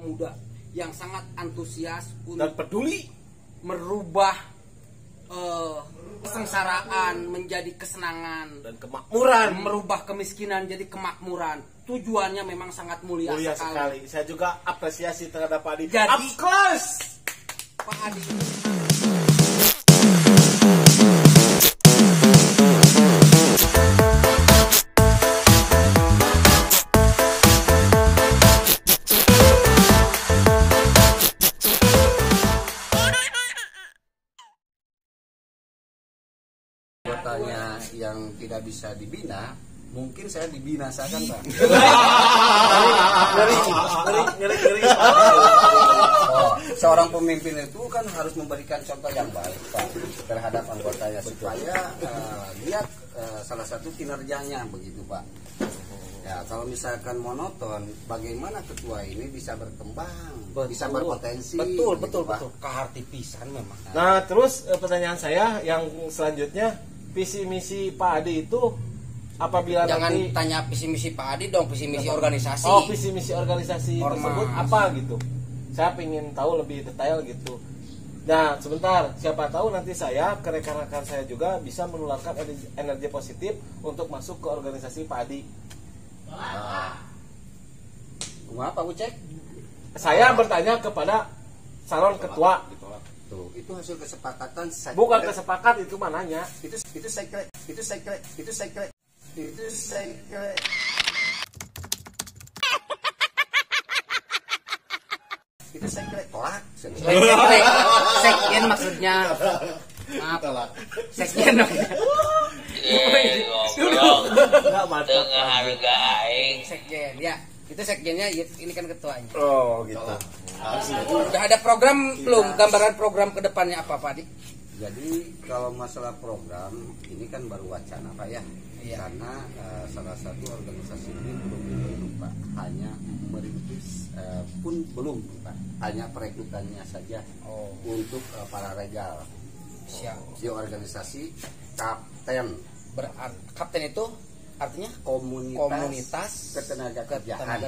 muda yang sangat antusias dan peduli merubah kesengsaraan menjadi kesenangan dan kemakmuran, merubah kemiskinan jadi kemakmuran. Tujuannya memang sangat mulia sekali. Saya juga apresiasi terhadap Pak Adi. Jadi, of course, Pak Adi. Anggotanya yang tidak bisa dibina, mungkin saya dibinasakan, Pak. ngeri. Seorang pemimpin itu kan harus memberikan contoh yang baik, Pak, terhadap anggotanya supaya lihat salah satu kinerjanya begitu, Pak. Ya, kalau misalkan monoton, bagaimana ketua ini bisa berkembang, bisa berpotensi? Betul. Pak. Kehartipisan memang. Nah, terus pertanyaan saya yang selanjutnya, visi misi Pak Adi itu apabila Jangan nanti tanya visi misi Pak Adi dong, visi misi organisasi. Oh, visi misi organisasi Ormas. tersebut apa gitu? Saya ingin tahu lebih detail gitu. Nah, sebentar, siapa tahu nanti saya ke rekan-rekan saya juga bisa menularkan energi positif untuk masuk ke organisasi Pak Adi. Apa, Ucek? Saya bertanya kepada calon ketua gitu. Tuh, itu hasil kesepakatan. Bukan kesepakat, itu mananya. Itu sekret. Itu sekret. Tolak. Sekjen maksudnya. Maaf. Sekjen maksudnya. Enggak mantap. Dengan harga aing. Sekjen ya. Itu sekjennya, ini kan ketuanya. Oh, gitu. Udah ada program belum? Gambaran program ke depannya apa, Pak Adi? Jadi kalau masalah program ini kan baru wacana, Pak, ya. Iya. Karena salah satu organisasi ini belum dibentuk, Pak. Hanya merintis pun belum, Pak. Hanya perekrutannya saja untuk para regal. Siap. Di organisasi kapten Kapten itu artinya komunitas ketenaga kerjaan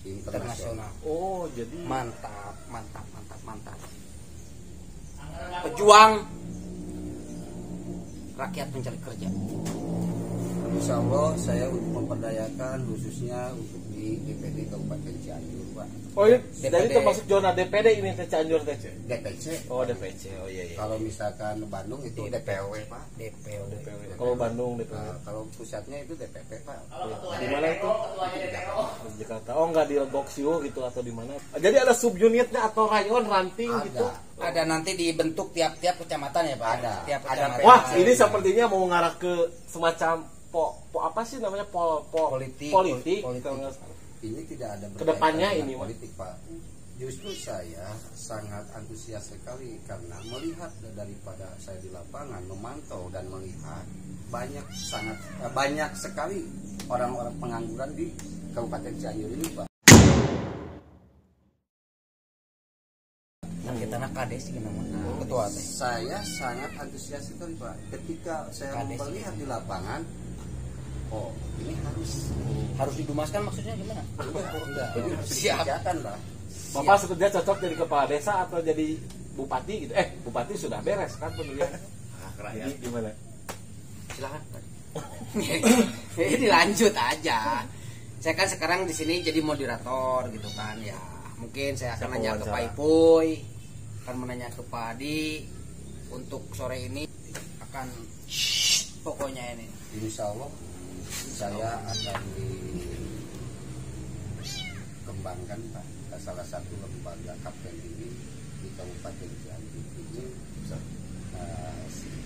internasional. Oh, jadi Mantap. Pejuang rakyat mencari kerja. Insya Allah saya untuk memperdayakan khususnya untuk di DPD Kabupaten Cianjur, Pak. Oh, iya. DPD. Jadi termasuk zona DPD ini teh Cianjur teh. DPC. Oh, DPC. Oh, iya. Kalau misalkan Bandung itu DPW, Pak. DPO. Kalau Bandung DPD. Kalau pusatnya itu DPP, Pak. Di mana itu? Di Jakarta. Oh, enggak di Boxiu gitu atau di mana? Jadi ada subunitnya atau rayon ranting gitu. Ada nanti dibentuk tiap-tiap kecamatan ya, Pak? Ada. Tiap Ada kecamatan. Wah, ini sepertinya mau mengarah ke semacam apa sih namanya Politik. Ini tidak ada Kedepannya berkaitan ini, dengan politik, Pak. Justru saya sangat antusias sekali karena melihat daripada saya di lapangan memantau dan melihat banyak sekali orang-orang pengangguran di Kabupaten Cianjur ini, Pak. Kita nak kades gimana? Ketua teh. Saya sangat antusias sekali, Pak. Ketika saya Kades. melihat di lapangan, oh ini Harus didumaskan maksudnya gimana? enggak. Siap. Siapkan, Pak. Bapak sebetulnya cocok jadi kepala desa atau jadi bupati gitu. Bupati sudah beres kan pemilihan. Jadi gimana? Silakan. Ini lanjut aja. Saya kan sekarang di sini jadi moderator gitu kan ya. Mungkin saya akan nanya ke Pak Ipuy, akan menanya ke Pak Adi untuk sore ini akan pokoknya ini. Insya Allah saya akan dikembangkan, Pak, ke salah satu lembaga kapten ini di Kabupaten Cianjur ini.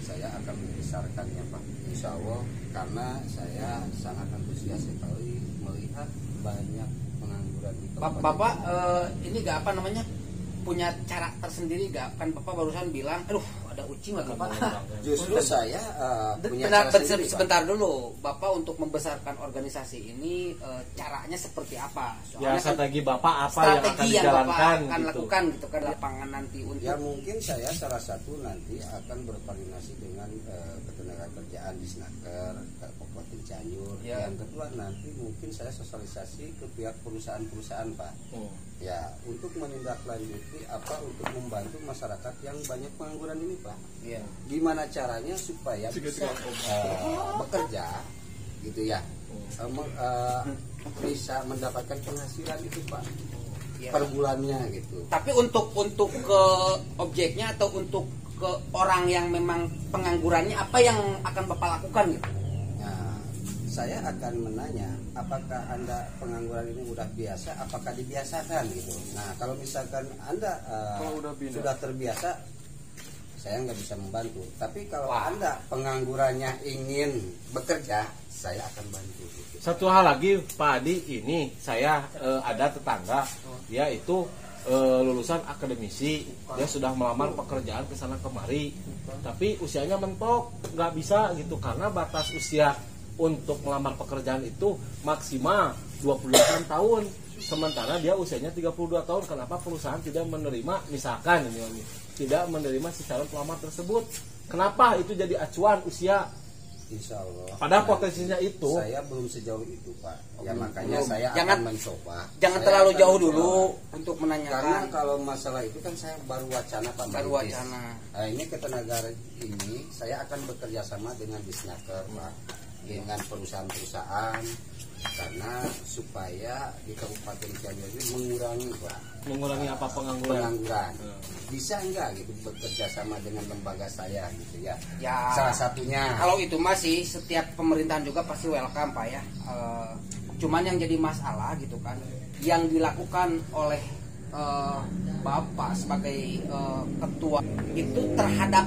Saya akan membesarkannya, Pak, insya Allah, karena saya sangat antusias sekali melihat banyak pengangguran di Kabupaten. Bapak ini gak apa namanya punya cara tersendiri gak? Kan Bapak barusan bilang, aduh ada ucing lagi Pak. Justru saya punya cara sendiri, Pak. Sebentar dulu, Bapak untuk membesarkan organisasi ini caranya seperti apa? Ya, strategi Bapak apa yang akan strategi yang dijalankan Bapak akan gitu. lakukan gitu kan lapangan nanti untuk Ya mungkin saya salah satu nanti akan berkoordinasi dengan ketenagakerjaan di Snaker, Kabupaten Cianjur. Ya. Yang kedua nanti mungkin saya sosialisasi ke pihak perusahaan-perusahaan, Pak. Ya, untuk menindaklanjuti untuk membantu masyarakat yang banyak pengangguran ini, Pak. Iya. Gimana caranya supaya bisa bekerja, gitu ya, bisa mendapatkan penghasilan itu, Pak, per bulannya gitu. Tapi untuk ke objeknya atau untuk ke orang yang memang penganggurannya, apa yang akan Bapak lakukan gitu? Nah, saya akan menanya, apakah Anda pengangguran ini udah biasa, apakah dibiasakan gitu. Nah, kalau misalkan Anda sudah terbiasa, saya nggak bisa membantu. Tapi kalau Anda penganggurannya ingin bekerja, saya akan bantu gitu. Satu hal lagi Pak Adi, ini saya ada tetangga, dia itu lulusan akademisi, dia sudah melamar pekerjaan ke sana kemari, tapi usianya mentok, nggak bisa gitu karena batas usia untuk melamar pekerjaan itu maksimal 28 tahun. Sementara dia usianya 32 tahun. Kenapa perusahaan tidak menerima, misalkan ini tidak menerima si calon pelamar tersebut? Kenapa itu jadi acuan usia? Insya Allah. Padahal potensinya itu. Saya belum sejauh itu, Pak. Ya makanya saya Jangan akan mencoba. Jangan Saya terlalu akan jauh mencoba. dulu untuk Karena menanyakan. kalau masalah itu kan saya baru wacana, Pak. Baru Merintis. wacana. Ini ketenagaan ini saya akan bekerja sama dengan Disnaker, Pak, dengan perusahaan-perusahaan, karena supaya di Kabupaten Cianjur ini mengurangi, Pak, Mengurangi apa pengangguran? Bisa enggak gitu bekerja sama dengan lembaga saya gitu ya? Ya. Salah satunya. Kalau itu masih setiap pemerintahan juga pasti welcome, Pak ya. Cuman yang jadi masalah gitu kan, yang dilakukan oleh Bapak sebagai ketua itu terhadap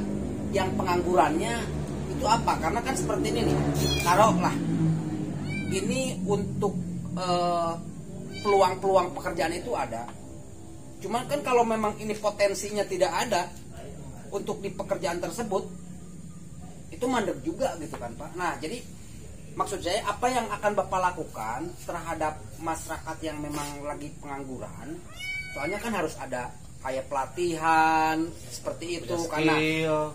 yang penganggurannya itu apa? Karena kan seperti ini nih, taruhlah ini untuk peluang-peluang pekerjaan itu ada. Cuman kan kalau memang ini potensinya tidak ada untuk di pekerjaan tersebut, itu mandek juga gitu kan, Pak. Nah, jadi maksud saya apa yang akan Bapak lakukan terhadap masyarakat yang memang lagi pengangguran? Soalnya kan harus ada kayak pelatihan seperti itu, karena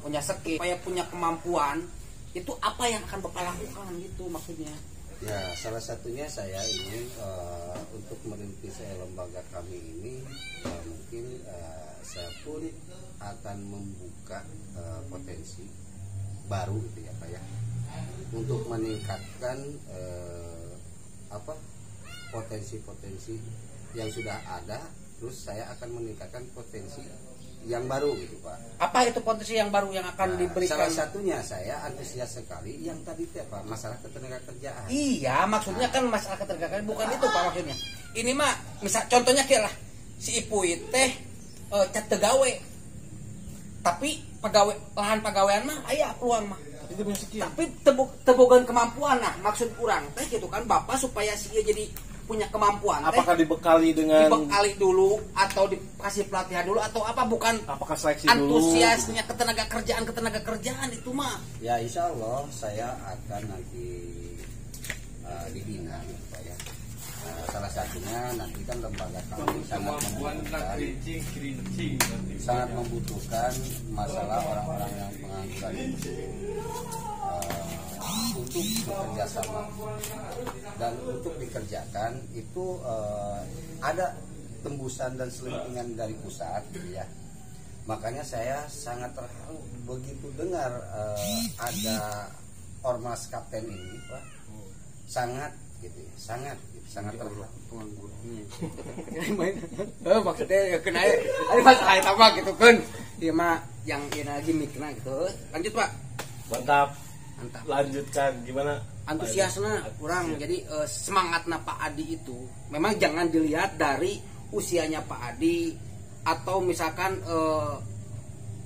punya skill, supaya punya kemampuan. Itu apa yang akan Bapak lakukan gitu maksudnya? Ya, salah satunya saya ingin untuk merintis lembaga kami ini, mungkin saya pun akan membuka potensi baru gitu ya, Pak ya, untuk meningkatkan potensi-potensi yang sudah ada, terus saya akan meningkatkan potensi yang baru gitu, Pak. Apa itu potensi yang baru yang akan diberikan? Salah satunya saya antusias sekali yang tadi Pak, masalah ketenagakerjaan. Iya, maksudnya kan masalah ketergantungan bukan itu, Pak, maksudnya. Ini mah misal contohnya kayak lah si ibu teh cat tegawe. Tapi lahan pegawaian mah aya peluang mah. Tapi tebogan kemampuan, nah maksud kurang teh gitu kan Bapak supaya si jadi punya kemampuan teh. Apakah dibekali Dibekali dulu atau dikasih pelatihan dulu atau apa, bukan apakah seleksi dulu? Antusiasnya ketenaga kerjaan itu mah. Ya, insya Allah saya akan nanti dibina gitu, Pak ya. Salah satunya nanti kan lembaga kami sangat membutuhkan masalah orang-orang yang pengangguran itu untuk bekerja sama, dan untuk dikerjakan itu ada tembusan dan selentingan dari pusat gitu ya. Makanya saya sangat terharu begitu dengar ada ormas kapten ini, Pak. Sangat terharu. Maksudnya ya kena ada masalah apa gitu kan. Dia mah yang ini lagi mikna gitu. Lanjut, Pak. Mantap. Lanjutkan gimana? Antusiasnya kurang. Jadi semangatnya Pak Adi itu memang jangan dilihat dari usianya Pak Adi atau misalkan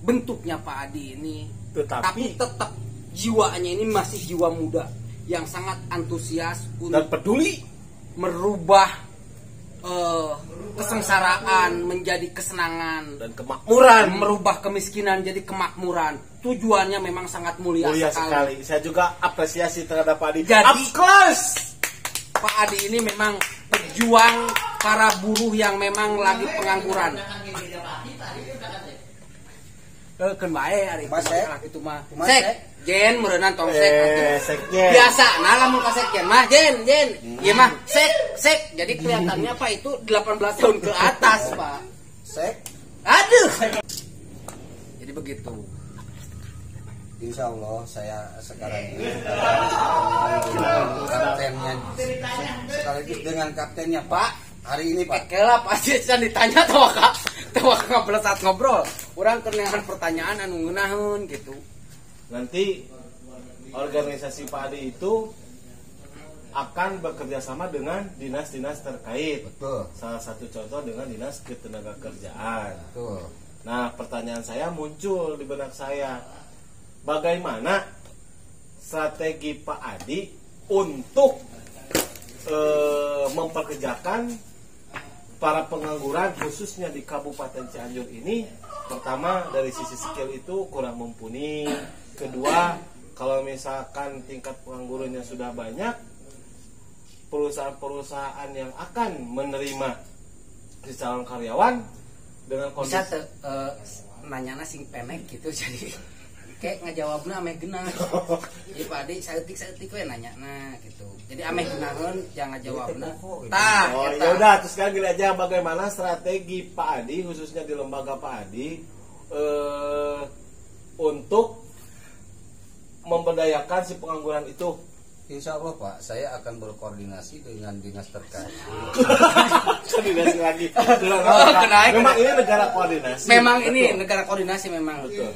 bentuknya Pak Adi ini, tapi tetap jiwanya ini masih jiwa muda yang sangat antusias dan peduli merubah kesengsaraan menjadi kesenangan dan kemakmuran, merubah kemiskinan jadi kemakmuran. Tujuannya memang sangat mulia sekali. Saya juga apresiasi terhadap Pak Adi. Jadi kelas Pak Adi ini memang pejuang para buruh yang memang lagi pengangguran. Keun bae ari Mas Sek. itu mah. Mas Sek, Sek. Jen meureunnan tong sek. Sekjen. Biasa nah lamun ka sek Jen mah Jen. Ieu mah sek. Jadi kelihatannya Pak itu 18 tahun ke atas, Pak. Sek, Aduh. Jadi begitu. insya Allah saya sekarang ini dengan kaptennya sekaligus dengan kaptennya Pak. Hari ini Pak. Kela pasti can ditanya tawa ngabelesat ngobrol. Urang keuneuhan pertanyaan anu ngeunaheun gitu. Nanti organisasi Pak Adi itu akan bekerja sama dengan dinas-dinas terkait. Betul. Salah satu contoh dengan dinas ketenagakerjaan. Betul. Nah, pertanyaan saya muncul di benak saya. Bagaimana strategi Pak Adi untuk memperkerjakan para pengangguran khususnya di Kabupaten Cianjur ini? Pertama, dari sisi skill itu kurang mumpuni. Kedua, kalau misalkan tingkat penganggurannya sudah banyak, perusahaan-perusahaan yang akan menerima si calon karyawan dengan kondisi Bisa nanyana sing pendek gitu jadi kayak ngajawabna ameh geunah. Jadi Pak Adi saeutik we nanya gitu. Jadi ameh geunaheun jangan ngajawabna. Tah, Oh eta. ya udah, terus sekarang gini aja, bagaimana strategi Pak Adi khususnya di lembaga Pak Adi untuk memberdayakan si pengangguran itu? Insya Allah Pak, saya akan berkoordinasi dengan dinas terkait. Koordinasi lagi. kenaik. Memang ini negara koordinasi. Memang ini negara koordinasi memang. Betul.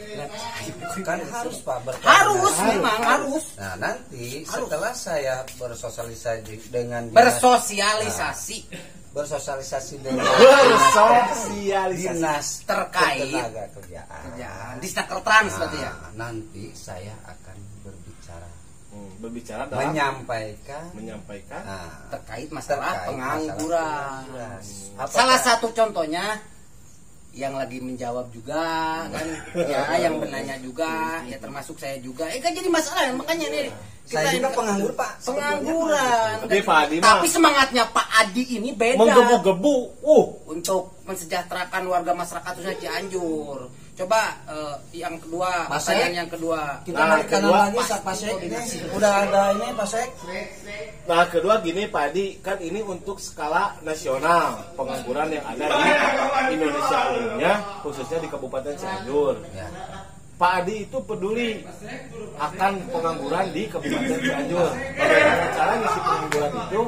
Kan harus Pak berkoordinasi. Harus memang harus. Nah nanti setelah saya bersosialisasi dengan bersosialisasi dengan Bersosialisasi. dinas Terkait ketenagakerjaan. Disnakertrans berarti ya. Nanti saya akan Berbicara dalam menyampaikan Terkait masalah pengangguran. Apa, Salah Pak? satu contohnya yang lagi menjawab juga kan ya, yang menanya juga ya, termasuk saya juga kan jadi masalah makanya nih Saya juga penganggur Pak. pengangguran. Tapi Pak Adi mah Tapi semangatnya Pak Adi ini beda menggebu-gebu untuk mensejahterakan warga masyarakat khususnya Cianjur. Coba yang kedua, Mas pertanyaan Sek. yang kedua. Kita Nah, balik kanan kedua, lagi Pak Sek ini udah ada ini Pak Sek. Nah, kedua gini Pak Adi, kan ini untuk skala nasional pengangguran yang ada di Indonesia umumnya, khususnya di Kabupaten Cianjur. Ya. Pak Adi itu peduli akan pengangguran di Kabupaten Cianjur. Bagaimana caranya si pengangguran itu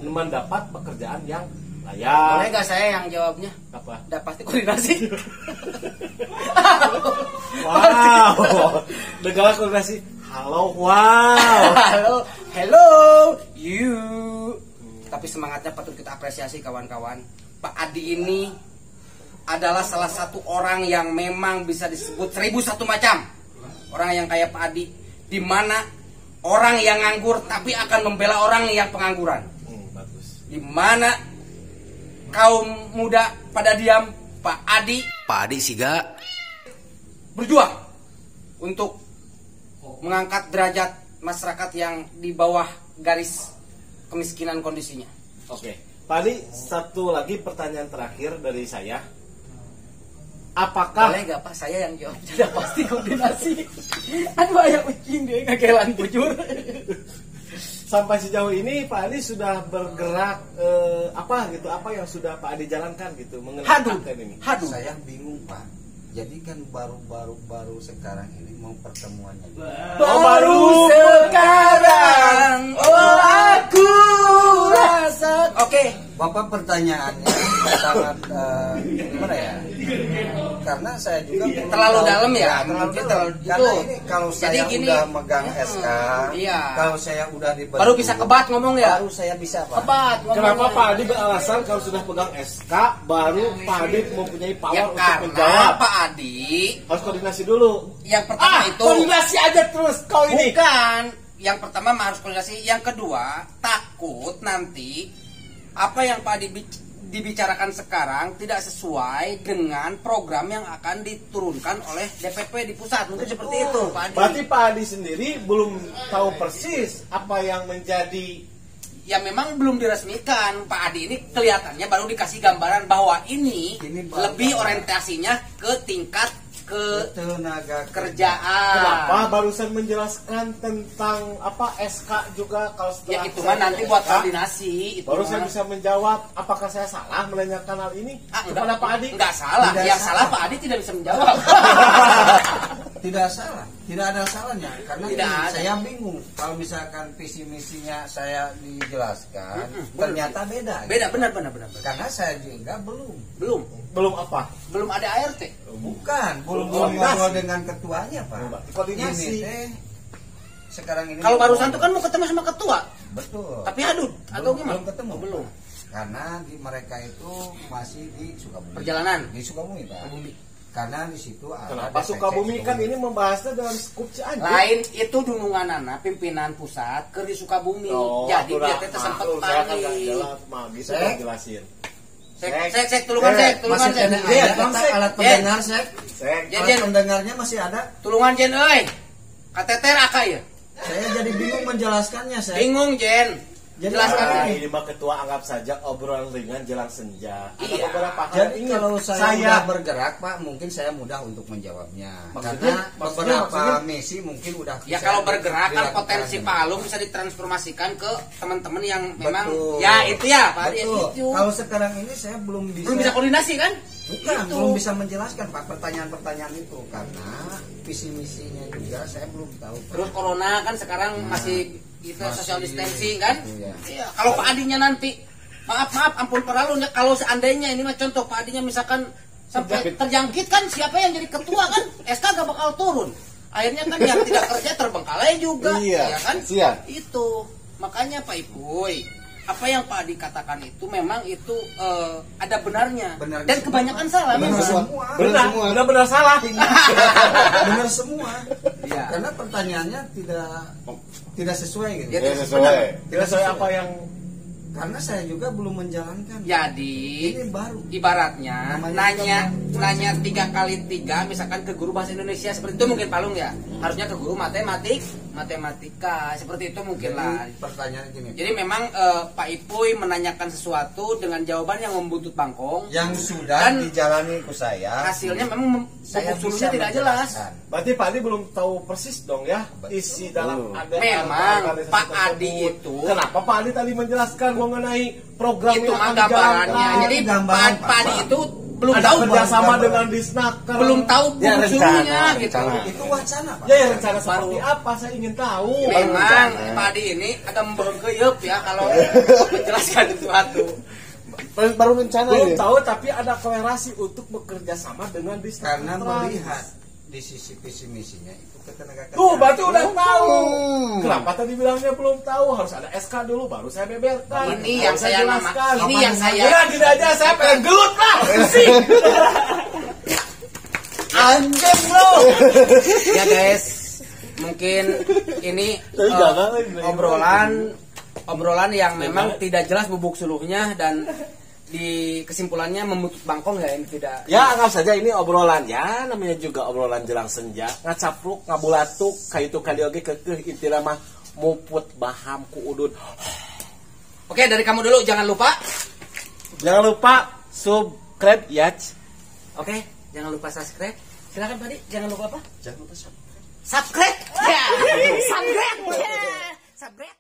mendapat pekerjaan yang Boleh layak? nggak saya yang jawabnya? Apa? Udah pasti koordinasi. Wow, negara koordinasi. Halo, wow. Hello, you. Tapi semangatnya patut kita apresiasi kawan-kawan. Pak Adi ini adalah salah satu orang yang memang bisa disebut 1001 macam. Orang yang kayak Pak Adi, di mana orang yang nganggur tapi akan membela orang yang pengangguran. Bagus. Di mana kaum muda pada diam, Pak Adi siga berjuang untuk mengangkat derajat masyarakat yang di bawah garis kemiskinan kondisinya. Oke, Pak Adi, satu lagi pertanyaan terakhir dari saya. Apakah Boleh gak Pak saya yang jawab? Sudah pasti koordinasi. Aduh ayah kucing dia ngagelan bujur. sampai sejauh ini Pak Adi sudah bergerak apa yang sudah Pak Adi jalankan gitu mengenai konten ini? Saya bingung Pak. Jadi kan baru sekarang ini mau pertemuannya. Baru sekarang aku rasa. Oke. Bapak pertanyaannya sangat gimana ya? Karena saya juga Terlalu dalam ya? Terlalu Mungkin dalam. terlalu- Karena itu. ini kalau Jadi saya gini. udah megang SK, Iya. kalau saya udah dibentuk, Baru bisa kebat ngomong ya? Baru saya bisa Pak. Kebat ngomong. Kenapa Pak Adi beralasan kalau sudah pegang SK baru Pak Adi mempunyai power Ya untuk karena menjawab? Pak Adi Harus koordinasi dulu. yang pertama itu Koordinasi aja terus kau ini. bukan. Yang pertama harus koordinasi. Yang kedua takut nanti apa yang Pak Adi dibicarakan sekarang tidak sesuai dengan program yang akan diturunkan oleh DPP di pusat. Mungkin seperti itu Pak Adi. Berarti Pak Adi sendiri belum tahu persis apa yang menjadi. Ya memang belum diresmikan. Pak Adi ini kelihatannya baru dikasih gambaran bahwa ini Ini baru lebih orientasinya ke tingkat tenaga kerjaan. Kenapa barusan menjelaskan tentang apa SK juga kalau Ya setelah itu saya mah nanti di buat SK, koordinasi. Itu baru mah. saya bisa menjawab apakah saya salah menanyakan hal ini kepada Pak Adi. Enggak salah. Tidak Yang salah. salah Pak Adi tidak bisa menjawab. Tidak salah, tidak ada salahnya karena Tidak ini ada. saya bingung kalau misalkan visi misinya saya dijelaskan ternyata beda. Beda gitu. benar. Karena saya juga belum Belum apa? belum ada ART. belum Koordinasi. ngobrol dengan ketuanya Pak. Koordinasi. Ini teh sekarang ini Kalau barusan tuh kan mau ketemu sama ketua, betul. tapi adut atau gimana? belum ketemu. Oh, belum. Karena mereka itu masih di Sukabumi. Perjalanan. Di Sukabumi Pak. Sukabumi. Karena di situ ada Kenapa DPC Sukabumi kan ini membahasnya dalam skup Cianjur. Lain itu dununganana pimpinan pusat ke di Sukabumi. Jadi atulah, dia teh sempat maklum, saya kan nggak panik. jelas, mah bisa Sek. jelasin. Sek, tulungan sek. Masih ada Jen. kata alat pendengar Sek. Sek. Jen. Alat pendengarnya masih ada. Tulungan Jen euy. Kateter aka ya. Saya jadi bingung menjelaskannya Sek. Bingung Jen. Jadi Jelaskan Nah, ini. ini mah ketua anggap saja obrolan ringan jelang senja. Ada Iya. beberapa hal Jadi ingat. kalau saya udah bergerak Pak, mungkin saya mudah untuk menjawabnya. Maksudnya- Karena maksudnya- beberapa misi mungkin udah Ya bisa kalau bergerak kan dilakukan. potensi Pak Alung bisa ditransformasikan ke teman-teman yang memang Betul. ya itu ya Pak Adi Betul. itu. Kalau sekarang ini saya belum Belum bisa koordinasi kan? Bukan, Itu. belum bisa menjelaskan Pak pertanyaan-pertanyaan itu karena visi misinya juga saya belum tahu. Pak. Terus corona kan sekarang masih kita Masih, social distancing kan? gitu ya. Iya. Kalau Pak Adinya nanti maaf ampun Pak Alun ya kalau seandainya ini mah contoh Pak Adinya misalkan sampai terjangkit kan siapa yang jadi ketua kan? SK gak bakal turun. Akhirnya kan yang tidak kerja terbengkalai juga, Iya, ya kan? kasihan. Itu makanya Pak Ipuy, apa yang Pak Adi katakan itu memang itu ada benarnya. Benarnya Dan semua. kebanyakan salah. Benar memang. semua. Benar salah. Benar semua. Iya. Karena pertanyaannya tidak sesuai gitu. Ya, Ya, benar. sesuai. Tidak sesuai apa yang Karena saya juga belum menjalankan. Jadi Ini baru. ibaratnya Namanya nanya 3 kali 3 misalkan ke guru bahasa Indonesia seperti itu mungkin Palung ya harusnya ke guru matematika seperti itu mungkin lah. Pertanyaan gini. Jadi memang Pak Ipuy menanyakan sesuatu dengan jawaban yang membuntut bangkong Yang sudah Dan dijalani ke saya. hasilnya memang Saya bobot bisa suluhnya tidak jelas. menjelaskan. berarti Pak Adi belum tahu persis dong ya Betul. isi dalam ada Memang organisasi Pak tersebut. Adi itu Kenapa Pak Adi tadi menjelaskan mengenai program itu yang mah akan gambarannya. dijalankan? Jadi gambaran, Pak Adi Pak. itu belum ada tahu kerjasama gambaran. dengan Disnaker, belum tahu Ya, bobot rencana, suluhnya gitu. rencana. Itu wacana Pak. Ya, ya rencana seperti apa saya ingin tahu. Memang Pak Adi ini agak membegeyep ya kalau menjelaskan sesuatu. Baru rencana Belum ya? tahu tapi ada kolerasi untuk bekerja sama dengan Disnaker. Karena melihat di sisi visi misinya itu ketenaga Tuh, berarti udah tahu. Hmm. Kenapa tadi bilangnya belum tahu? Harus ada SK dulu baru saya beberkan. Ini Baru yang saya jelaskan. ini yang saya Ya, gini aja saya pengen gelut lah. Pusing. anjing lo. Ya guys, mungkin ini Tapi jangan, obrolan yang memang tidak jelas bubuk suluhnya dan di kesimpulannya memutus bangkong ya ini tidak. Ya, anggap saja ini obrolan ya, namanya juga obrolan jelang senja. Ngacapluk, ngabulatuk, kaitu kali oge keukeuh intina mah muput baham ku udun. Oke, dari kamu dulu jangan lupa. Jangan lupa subscribe ya. Oke, jangan lupa subscribe. Silakan Pak Adi, jangan lupa apa? Jangan lupa Subscribe. Ya. Subscribe. Ya. Subscribe.